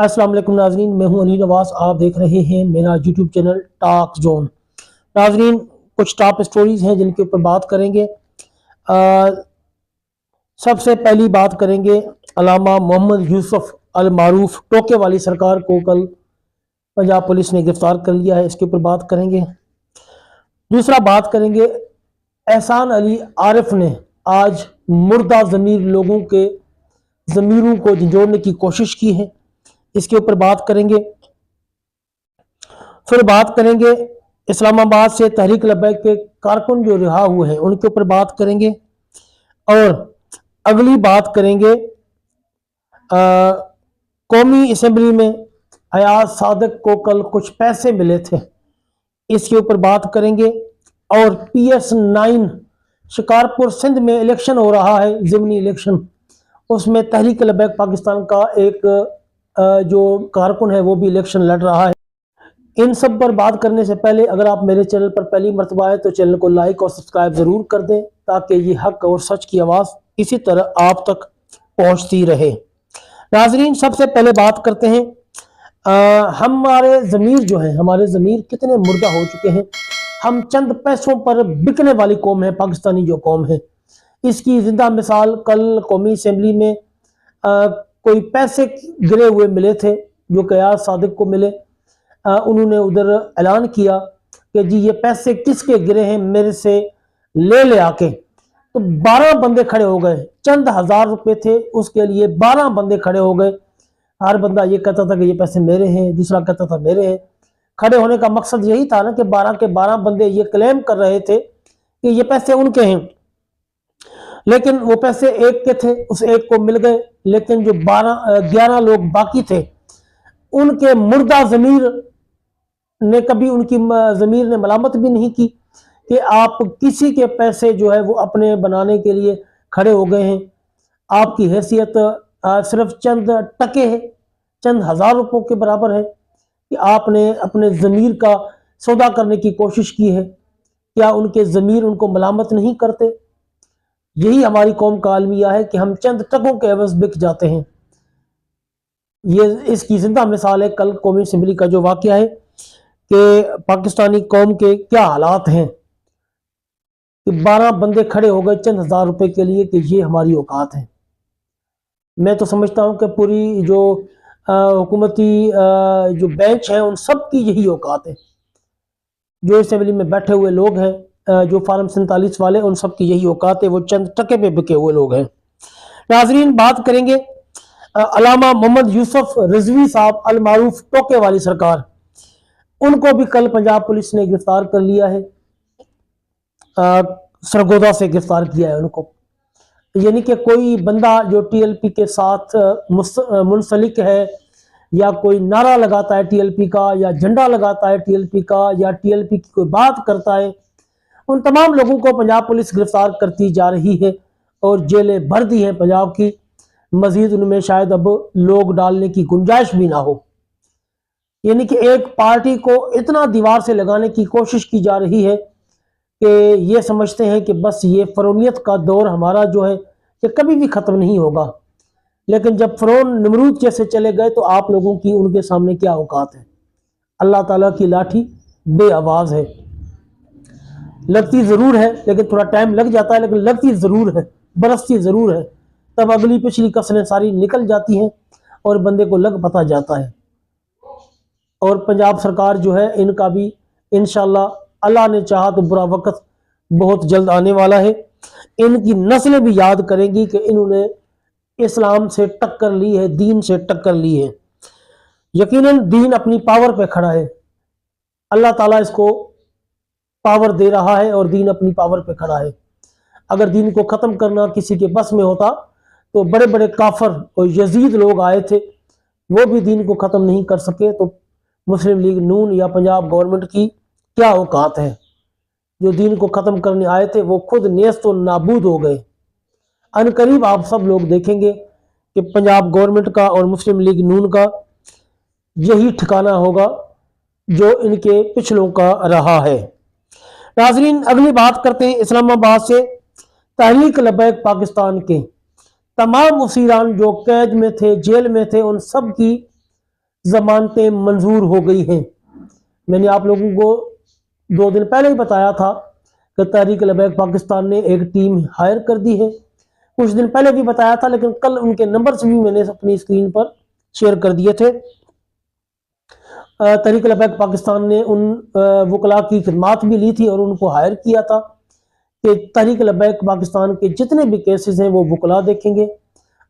अस्सलाम वालेकुम नाजरीन, मैं हूं अली नवाज। आप देख रहे हैं मेरा यूट्यूब चैनल टॉक जोन। नाजरीन, कुछ टॉप स्टोरीज हैं जिनके ऊपर बात करेंगे। सबसे पहली बात करेंगे, अलामा मोहम्मद यूसुफ अल मारूफ टोके वाली सरकार को कल पंजाब पुलिस ने गिरफ्तार कर लिया है, इसके ऊपर बात करेंगे। दूसरा बात करेंगे, एहसान अली आरिफ ने आज मुर्दा ज़मीर लोगों के ज़मीरों को झंझोड़ने की कोशिश की है, इसके ऊपर बात करेंगे। फिर बात करेंगे इस्लामाबाद से तहरीक लब्बैक के कारकुन जो रिहा हुए हैं उनके ऊपर बात करेंगे। और अगली बात करेंगे, कौमी असेंबली में अयाज सादिक को कल कुछ पैसे मिले थे, इसके ऊपर बात करेंगे। और PS9 शिकारपुर सिंध में इलेक्शन हो रहा है, ज़िमनी इलेक्शन, उसमें तहरीक लब्बैक पाकिस्तान का एक जो कारकुन है वो भी इलेक्शन लड़ रहा है। इन सब पर बात करने से पहले अगर आप मेरे चैनल पर पहली मर्तबा है तो चैनल को लाइक और सब्सक्राइब ज़रूर कर दें, ताकि ये हक और सच की आवाज़ इसी तरह आप तक पहुंचती रहे। नाजरीन, सबसे पहले बात करते हैं, हमारे ज़मीर जो है, हमारे ज़मीर कितने मुर्दा हो चुके हैं। हम चंद पैसों पर बिकने वाली कौम है, पाकिस्तानी जो कौम है। इसकी जिंदा मिसाल कल कौमी असेंबली में कोई पैसे गिरे हुए मिले थे जो कि अयाज सादिक को मिले। उन्होंने उधर ऐलान किया कि जी ये पैसे किसके गिरे हैं, मेरे से ले आके। तो 12 बंदे खड़े हो गए, चंद हजार रुपए थे उसके लिए 12 बंदे खड़े हो गए। हर बंदा ये कहता था कि ये पैसे मेरे हैं, दूसरा कहता था मेरे हैं। खड़े होने का मकसद यही था ना कि 12 के 12 बंदे ये क्लेम कर रहे थे कि ये पैसे उनके हैं, लेकिन वो पैसे एक के थे, उस एक को मिल गए। लेकिन जो 11 लोग बाकी थे, उनके मुर्दा ज़मीर ने कभी उनकी ज़मीर ने मलामत भी नहीं की कि आप किसी के पैसे जो है वो अपने बनाने के लिए खड़े हो गए हैं। आपकी हैसियत सिर्फ चंद टके है, चंद हजार रुपयों के बराबर है कि आपने अपने ज़मीर का सौदा करने की कोशिश की है। क्या उनके ज़मीर उनको मलामत नहीं करते? यही हमारी कौम का अलमिया है कि हम चंद टकों के एवज बिक जाते हैं। ये इसकी जिंदा मिसाल है कल कौमी असेंबली का जो वाक़या है कि पाकिस्तानी कौम के क्या हालात हैं कि 12 बंदे खड़े हो गए चंद हजार रुपए के लिए कि ये हमारी औकात है। मैं तो समझता हूं कि पूरी जो हुकूमती जो बेंच है उन सब की यही औकात है। जो असेंबली में बैठे हुए लोग हैं, जो फार्म 47 वाले, उन सब की यही औकात है, वो चंद टके पे बिके हुए लोग हैं। नाजरीन, बात करेंगे अलामा मोहम्मद यूसुफ रिजवी साहब अल मारूफ टोके वाली सरकार, उनको भी कल पंजाब पुलिस ने गिरफ्तार कर लिया है। सरगोदा से गिरफ्तार किया है उनको। यानी कि कोई बंदा जो TLP के साथ मुंसलिक है, या कोई नारा लगाता है TLP का, या झंडा लगाता है TLP का, या TLP की कोई बात करता है, उन तमाम लोगों को पंजाब पुलिस गिरफ्तार करती जा रही है और जेलें भर दी हैं पंजाब की। मजीद उनमें शायद अब लोग डालने की गुंजाइश भी ना हो। यानी कि एक पार्टी को इतना दीवार से लगाने की कोशिश की जा रही है कि ये समझते हैं कि बस ये फ़िरौनियत का दौर हमारा जो है ये कभी भी ख़त्म नहीं होगा। लेकिन जब फ़िरौन नमरूद जैसे चले गए तो आप लोगों की उनके सामने क्या औकात है। अल्लाह ताला की लाठी बे आवाज़ है, लगती ज़रूर है लेकिन थोड़ा टाइम लग जाता है, लेकिन लगती ज़रूर है, बरसती ज़रूर है। तब अगली पिछली कसरें सारी निकल जाती हैं और बंदे को लग पता जाता है। और पंजाब सरकार जो है, इनका भी इंशाल्लाह अल्लाह ने चाहा तो बुरा वक्त बहुत जल्द आने वाला है। इनकी नस्लें भी याद करेंगी कि इन्होंने इस्लाम से टक्कर ली है, दीन से टक्कर ली है। यकीनन दीन अपनी पावर पे खड़ा है, अल्लाह ताला इसको पावर दे रहा है और दीन अपनी पावर पे खड़ा है। अगर दीन को ख़त्म करना किसी के बस में होता तो बड़े बड़े काफर और यजीद लोग आए थे, वो भी दीन को ख़त्म नहीं कर सके, तो मुस्लिम लीग नून या पंजाब गवर्नमेंट की क्या औकात है। जो दीन को ख़त्म करने आए थे वो खुद नेस्त और नाबूद हो गए। अनकरीब आप सब लोग देखेंगे कि पंजाब गवर्नमेंट का और मुस्लिम लीग नून का यही ठिकाना होगा जो इनके पिछलों का रहा है। नाजरीन, अगली बात करते हैं इस्लामाबाद से तहरीक लब्बैक पाकिस्तान के तमाम मुसीरान जो कैद में थे, जेल में थे, उन सब की जमानतें मंजूर हो गई हैं। मैंने आप लोगों को 2 दिन पहले ही बताया था कि तहरीक लबैक पाकिस्तान ने एक टीम हायर कर दी है। कुछ दिन पहले भी बताया था, लेकिन कल उनके नंबर्स भी मैंने अपनी स्क्रीन पर शेयर कर दिए थे। तहरीक लबैक पाकिस्तान ने उन वकला की खिदमात भी ली थी और उनको हायर किया था कि तहरीक लबैक पाकिस्तान के जितने भी केसेस हैं वो वकला देखेंगे,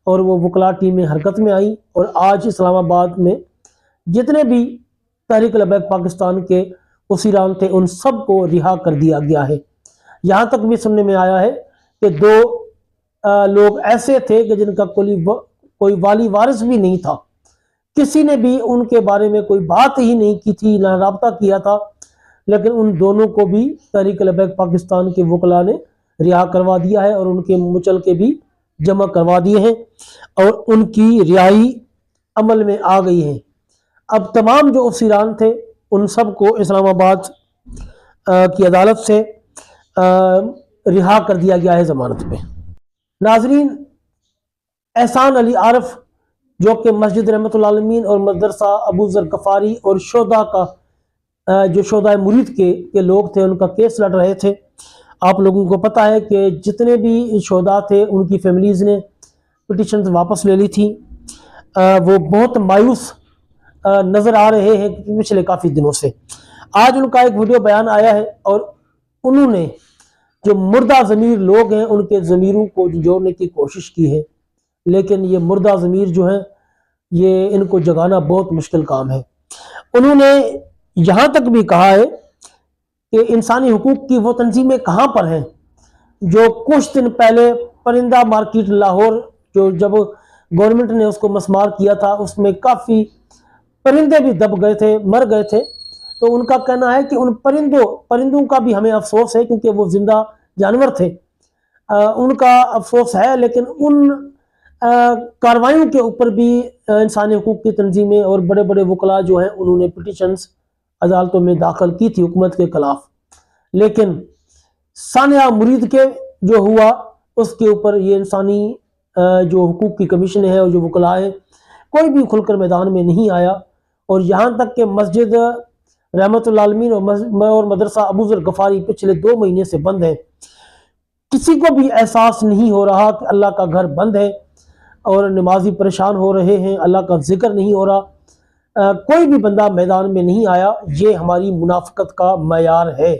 और वो वकला टीमें हरकत में आई और आज इस्लामाबाद में जितने भी तहरीक लबैक पाकिस्तान के उसीरान थे उन सब को रिहा कर दिया गया है। यहाँ तक भी सुनने में आया है कि 2 लोग ऐसे थे कि जिनका कोई वाली वारिस भी नहीं था, किसी ने भी उनके बारे में कोई बात ही नहीं की थी, ना राब्ता किया था, लेकिन उन दोनों को भी तहरीक लबैक पाकिस्तान के वकला ने रिहा करवा दिया है और उनके मुचलके भी जमा करवा दिए हैं और उनकी रिहाई अमल में आ गई है। अब तमाम जो अफसरान थे उन सब को इस्लामाबाद की अदालत से रिहा कर दिया गया है जमानत पे। नाजरीन, एहसान अली आरफ जो कि मस्जिद रहमतुल आलमीन और मदरसा अबू ज़र गफ़ारी और शोदा का जो शोदा मुरीद के लोग थे उनका केस लड़ रहे थे। आप लोगों को पता है कि जितने भी शोदा थे उनकी फैमिलीज़ ने पिटिशन वापस ले ली थी। वो बहुत मायूस नज़र आ रहे हैं पिछले काफ़ी दिनों से। आज उनका एक वीडियो बयान आया है और उन्होंने जो मुर्दा ज़मीर लोग हैं उनके ज़मीरों को जोड़ने की कोशिश की है, लेकिन ये मुर्दा ज़मीर जो हैं ये इनको जगाना बहुत मुश्किल काम है। उन्होंने यहाँ तक भी कहा है कि इंसानी हुकूक की वो तंजीमें कहाँ पर हैं जो कुछ दिन पहले परिंदा मार्केट लाहौर जो जब गवर्नमेंट ने उसको मसमार किया था उसमें काफ़ी परिंदे भी दब गए थे, मर गए थे। तो उनका कहना है कि उन परिंदों का भी हमें अफसोस है क्योंकि वो जिंदा जानवर थे, उनका अफसोस है, लेकिन उन कार्रवाइयों के ऊपर भी इंसानी हुकूक की तंजीमें और बड़े बड़े वकला जो हैं उन्होंने पिटिशन्स अदालतों में दाखिल की थी हुकूमत के खिलाफ। लेकिन सानिया मुरीद के जो हुआ उसके ऊपर ये इंसानी जो हुकूक की कमीशन है और जो वकला है कोई भी खुलकर मैदान में नहीं आया। और यहाँ तक कि मस्जिद रहमतुल आलमीन और मदरसा अबू ज़र गफ़ारी पिछले 2 महीने से बंद है। किसी को भी एहसास नहीं हो रहा कि अल्लाह का घर बंद है और नमाजी परेशान हो रहे हैं, अल्लाह का जिक्र नहीं हो रहा। कोई भी बंदा मैदान में नहीं आया। ये हमारी मुनाफिकत का मयार है।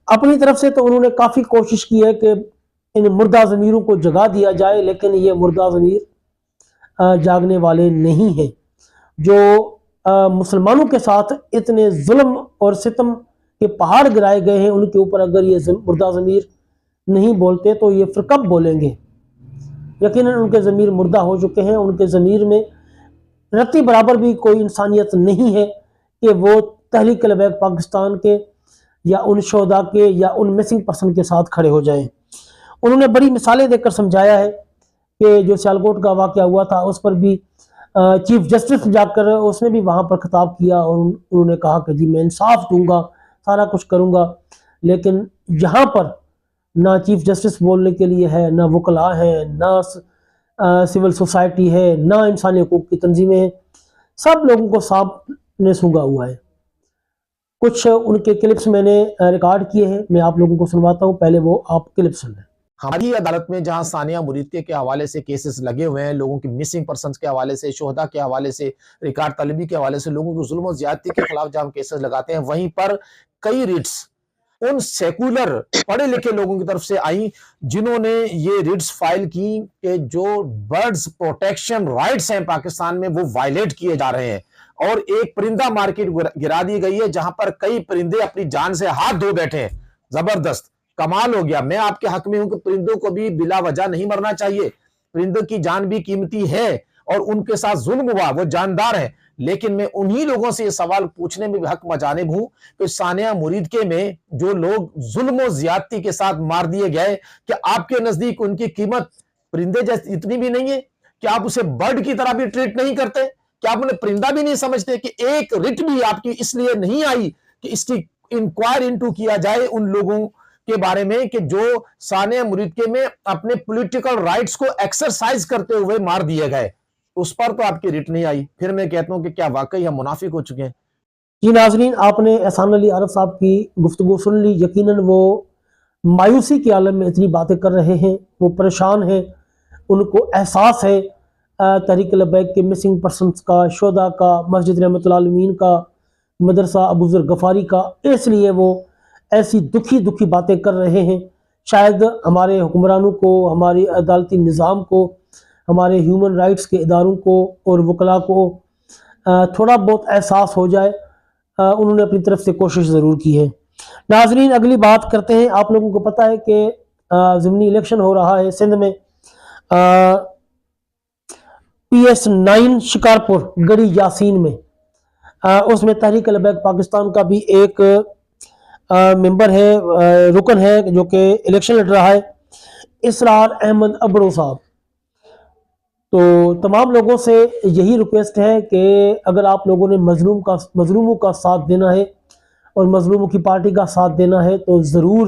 अपनी तरफ से तो उन्होंने काफ़ी कोशिश की है कि इन मुर्दा ज़मीरों को जगा दिया जाए, लेकिन ये मुर्दा ज़मीर जागने वाले नहीं हैं। जो मुसलमानों के साथ इतने जुल्म और सितम के पहाड़ गिराए गए हैं उनके ऊपर अगर ये मुर्दा ज़मीर नहीं बोलते तो ये फिर कब बोलेंगे। यकीनन उनके ज़मीर मुर्दा हो चुके हैं। उनके ज़मीर में रत्ती बराबर भी कोई इंसानियत नहीं है कि वो तहरीक लबैक पाकिस्तान के या उन शोदा के या उन मिसिंग पर्सन के साथ खड़े हो जाएं। उन्होंने बड़ी मिसालें देकर समझाया है कि जो सियालकोट का वाक़या हुआ था उस पर भी चीफ जस्टिस जाकर उसने भी वहाँ पर खिताब किया और उन्होंने कहा कि जी मैं इंसाफ दूंगा, सारा कुछ करूँगा। लेकिन यहाँ पर ना चीफ जस्टिस बोलने के लिए है, ना वकला है, ना सिविल सोसाइटी है, ना इंसानी हुकूक की तंजीमें हैं। सब लोगों को सांप ने सूंघा हुआ है। कुछ उनके क्लिप्स मैंने रिकॉर्ड किए हैं, मैं आप लोगों को सुनवाता हूँ। पहले वो आप क्लिप सुन लें। हमारी अदालत में जहां सानिया मुरीद के हवाले से केसेस लगे हुए हैं, लोगों की मिसिंग पर्संस के हवाले से, शोहदा के हवाले से, रिकार्ड तलबी के हवाले से, लोगों को जुल्म और ज्यादती के खिलाफ जहां हम केसेस लगाते हैं, वहीं पर कई रिट्स उन सेकुलर पढ़े लिखे लोगों की तरफ से आई जिन्होंने ये रिट्स फाइल की कि जो बर्ड्स प्रोटेक्शन राइट्स हैं पाकिस्तान में वो वायलेट किए जा रहे हैं और एक परिंदा मार्केट गिरा दी गई है जहां पर कई परिंदे अपनी जान से हाथ धो बैठे हैं। जबरदस्त कमाल हो गया। मैं आपके हक में हूं कि परिंदों को भी बिला वजह नहीं मरना चाहिए। परिंदों की जान भी कीमती है और उनके साथ जुल्म हुआ, वो जानदार है। लेकिन मैं उन्हीं लोगों से ये सवाल पूछने में भी हक मजानिब हूं कि सानिया मुरीद के में जो लोग जुल्म और ज्यादती के साथ मार दिए गए, क्या आपके नजदीक उनकी कीमत परिंदे जैसी इतनी भी नहीं है? क्या आप उसे बर्ड की तरह भी ट्रीट नहीं करते? क्या आप उन्हें परिंदा भी नहीं समझते कि एक रिट भी आपकी इसलिए नहीं आई कि इसकी इंक्वायर इनटू किया जाए उन लोगों के बारे में कि जो सानिया मुरीद के में अपने पॉलिटिकल राइट्स को एक्सरसाइज करते हुए मार दिए गए? اس پر تو آپ کی ریٹ نہیں آئی. پھر میں کہتا ہوں کہ کیا واقعی ہم منافق ہو چکے ہیں؟ جی ناظرین، آپ نے احسان علی عارف صاحب کی گفتگو سن لی. یقیناً وہ مایوسی کے عالم میں اتنی باتیں کر رہے ہیں، وہ پریشان ہیں، ان کو احساس ہے تحریک لبیک کے مسنگ پرسنس کا، شہداء کا، مسجد رحمت العالمین کا، مدرسہ ابو ذر غفاری کا. اس لیے وہ ایسی دکھی باتیں کر رہے ہیں. شاید ہمارے حکمرانوں کو، ہماری عدالتی نظام کو، ہمارے ہیومن رائٹس کے اداروں کو اور وکلاء کو تھوڑا بہت احساس ہو جائے. انہوں نے اپنی طرف سے کوشش ضرور کی ہے. ناظرین، اگلی بات کرتے ہیں. آپ لوگوں کو پتہ ہے کہ ضمنی الیکشن ہو رہا ہے سندھ میں. PS9 شکارپور گڑی یاسین میں، اس میں تحریک لبیک پاکستان کا بھی ایک ممبر ہے، رکن ہے جو کہ الیکشن لڑ رہا ہے، اسرار احمد ابڑو صاحب. تو تمام لوگوں سے یہی ریکویسٹ ہے کہ اگر آپ لوگوں نے مظلوموں کا ساتھ دینا ہے اور مظلوموں کی پارٹی کا ساتھ دینا ہے تو ضرور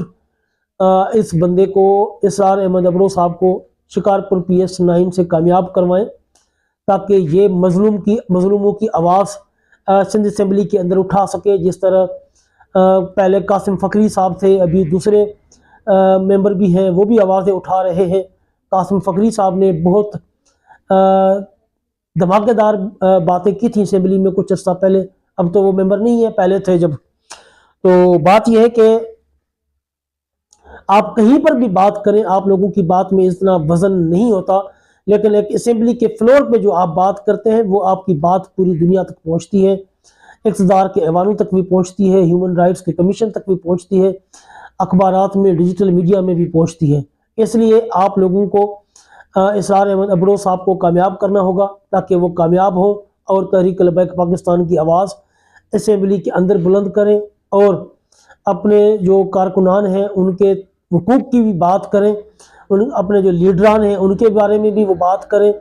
اس بندے کو، اسرار احمد ابڑو صاحب کو شکارپور PS9 سے کامیاب کروائیں، تاکہ یہ مظلوموں کی آواز سندھ اسمبلی کے اندر اٹھا سکے. جس طرح پہلے قاسم فقری صاحب تھے، ابھی دوسرے ممبر بھی ہیں، وہ بھی آوازیں اٹھا رہے ہیں. قاسم فقری صاحب نے بہت دھماکے دار باتیں کی تھیں اسمبلی میں کچھ عرصہ پہلے. اب تو وہ ممبر نہیں ہے، پہلے تھے جب. تو بات یہ ہے کہ آپ کہیں پر بھی بات کریں، آپ لوگوں کی بات میں اتنا وزن نہیں ہوتا، لیکن ایک اسمبلی کے فلور پہ جو آپ بات کرتے ہیں وہ آپ کی بات پوری دنیا تک پہنچتی ہے، اقتدار کے ایوانوں تک بھی پہنچتی ہے، ہیومن رائٹس کے کمیشن تک بھی پہنچتی ہے، اخبارات میں، ڈیجیٹل میڈیا میں بھی پہنچتی ہے. اس لیے آپ لوگوں کو اسرار احمد ابڑو صاحب کو کامیاب کرنا ہوگا تاکہ وہ کامیاب ہوں اور تحریک لبیک پاکستان کی آواز اسمبلی کے اندر بلند کریں اور اپنے جو کارکنان ہیں ان کے حقوق کی بھی بات کریں، اپنے جو لیڈران ہیں ان کے بارے میں بھی وہ بات کریں،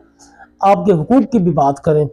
آپ کے حقوق کی بھی بات کریں.